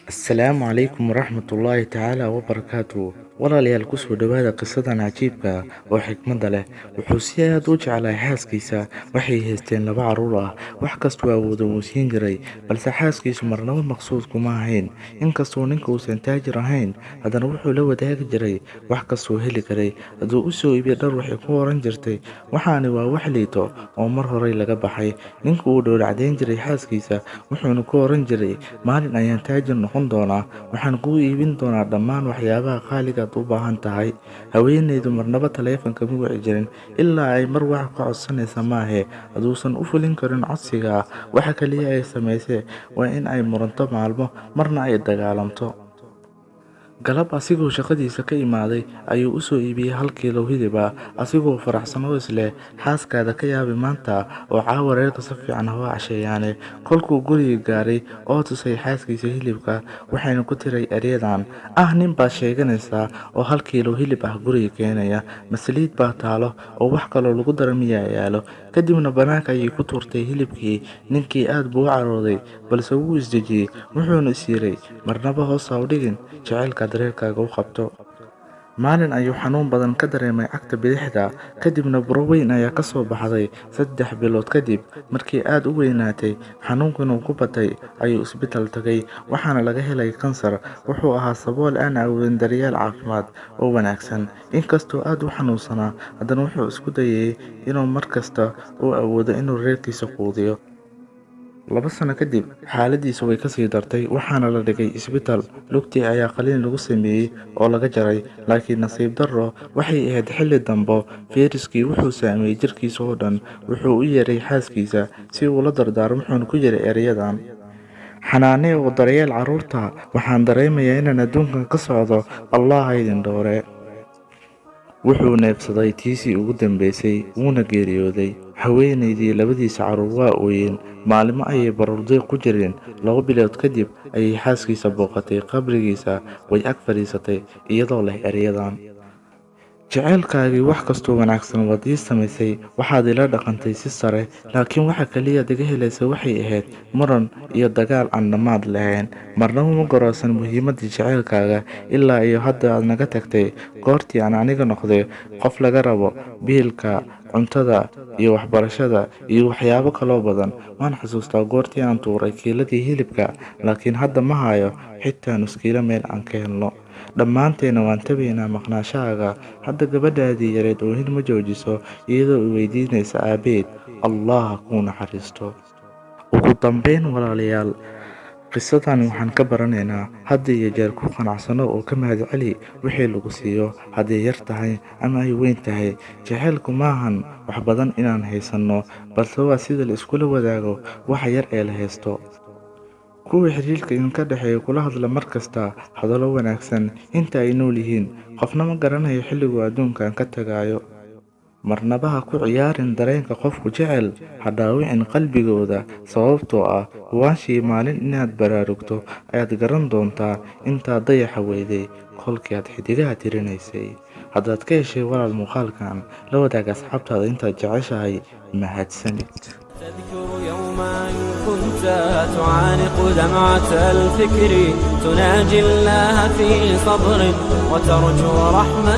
Asalaamu calaykum waraxmatullaahi tacaala wabarakaatuh. Walaalayaal ku soo dhawaada qisadan cajiibka ah oo xikmadda leh. Wuxuu si aad u jeclaa xaaskiisa. Waxay haysteen laba carruur ah. Wax kastoo awooda wuu siin jiray, balse xaaskiisu marnaba maqsuud kuma ahayn. Inkastoo ninka uusan taajir ahayn, haddana wuxuu la wadaagi jiray wax kastoo heli karay. Hadduu u soo iibiyo dhar, waxay ku oran jirtay, waxaani waa wax liito oo mar horey laga baxay. Ninku wuu dhowracdayn jiray xaaskiisa, wuxuuna ku oran jiray, maalin ayaan taajir noqon doonaa, waxaan kuu iibin doonaa dhammaan waxyaabaha qaaliga aad u baahan tahay. Haweeneydu marnaba taleefanka ma wici jirin, ilaa ay mar wax ka codsanaysa maahe. Hadduusan u fulin karin codsiga, waxa kaliya ay samaysay waa in ay muranto maalmo, marna ay dagaalamto. Galab asigoo shaqadiisa ka imaaday ayuu u soo iibiyey 1 kiilo hilib ah, asigoo faraxsan oo isleh, xaaskaada ka yaabi maanta oo caawa reerka si fiican ha u casheeyaane. Kolkuu guriga gaaray oo tusay xaaskiisa hilibka, waxayna ku tiray eryadan ah, nin baad sheeganaysaa oo 1 kiilo hilib ah guriga keenaya, masaliid baa taalo oo wax kaloo lagu dara miyaa yaalo. Kadibna banaanka ayay ku tuurtay hilibkii. Ninkii aad buu u carooday, balse wuu isdejiyey, wuxuuna is yiri, marnaba hoos ha u dhigin jacaylkaad reerkaaga u qabto. Maalin ayuu xanuun badan ka dareemay cagta bidixda, kadibna buro weyn ayaa ka soo baxday. 3 bilood kadib, markii aad u weynaatay, xanuunkuna ku batay, ayuu isbitaal tagay, waxaana laga helay kansar. Wuxuu ahaa sabool aan awoodin daryeel caafimaad oo wanaagsan. Inkastoo aad u xanuunsanaa, haddana wuxuu isku dayay inuu mar kasta uu awoodo inuu reerkiisa quudiyo. 2 sano kadib, xaaladdiisu way ka sii dartay, waxaana la dhigay isbitaal. Lugtii ayaa qalliin lagu sameeyey oo laga jaray, laakiin nasiib darro, waxay ahayd xilli dambe. Fayraskii wuxuu saameeyey jirkiisa oo dhan. Wuxuu u yeeray xaaskiisa si uu la dardaarmo, wuxuuna ku yiri erayadan, xanaanee oo daryeel carruurta. Waxaan dareemayaa inaan adduunkan ka socdo. Allah ha idin dhowre. Wuxuu neefsaday tiisii ugu dambeysay, wuuna geeriyooday. Haweeneydii labadiisa carruur waa ooyeen. Maalmo ayay baroordiiq ku jireen. 2 bilood kadib ayay xaaskiisa booqatay qabrigiisa. Way ag fadhiisatay iyadoo leh erayadan, jacaylkaagii wax kastoo wanaagsan waad ii samaysay, waxaad ila dhaqantay si sare, laakiin waxa kaliya iga helaysa waxay ahayd muran iyo dagaal aan dhammaad lahayn. Marnaba ma garowsan muhiimadda jacaylkaaga ilaa iyo hadda aad naga tagtay. Goortii aan aniga noqday qof laga rabo biilka, cuntada iyo waxbarashada iyo waxyaabo kaloo badan. Waan xasuustaa goortii aan tuuray kiiladii hilibka, laakiin hadda ma hayo xitaa nus kiilo meel aan ka helno. Dhammaanteena waan tabaynaa maqnaanshahaaga. Hadda gabadhaadii yareed oohin ma joojiso, iyadoo i weydiinaysa aabeed. Allah ha kuu naxariisto. Ugu dambeyn, walaalayaal, qisadan waxaan ka baranaynaa had iyo jeer ku qanacsano oo ka mahadceli wixii lagu siiyo, hadday yar tahay ama ay weyn tahay. Jacaylku maahan wax badan inaan haysanno, balse waa sida la iskula wadaago waxa yar ee la haysto. Kuwa xiriirka idinka dhexeeya kula hadla mar kasta hadallo wanaagsan inta ay nool yihiin. Qofna ma garanayo xilligu adduunkan ka tagayo. Marnaba ha ku ciyaarin dareenka qofku jecel, ha dhaawicin qalbigooda, sababtoo ah hubaanshii maalin inaad baraarugto ayaad garan doontaa intaad dayaxa weyday kolkii aad xidigaha tirinaysay. Haddaad ka heshay walaal muuqaalkan, la wadaag asxaabtaada intaad jeceshahay. Mahadsanid. تذكر يوما كنت تعانق دمعة الفكر، تناجي الله في صبر وترجو رحمة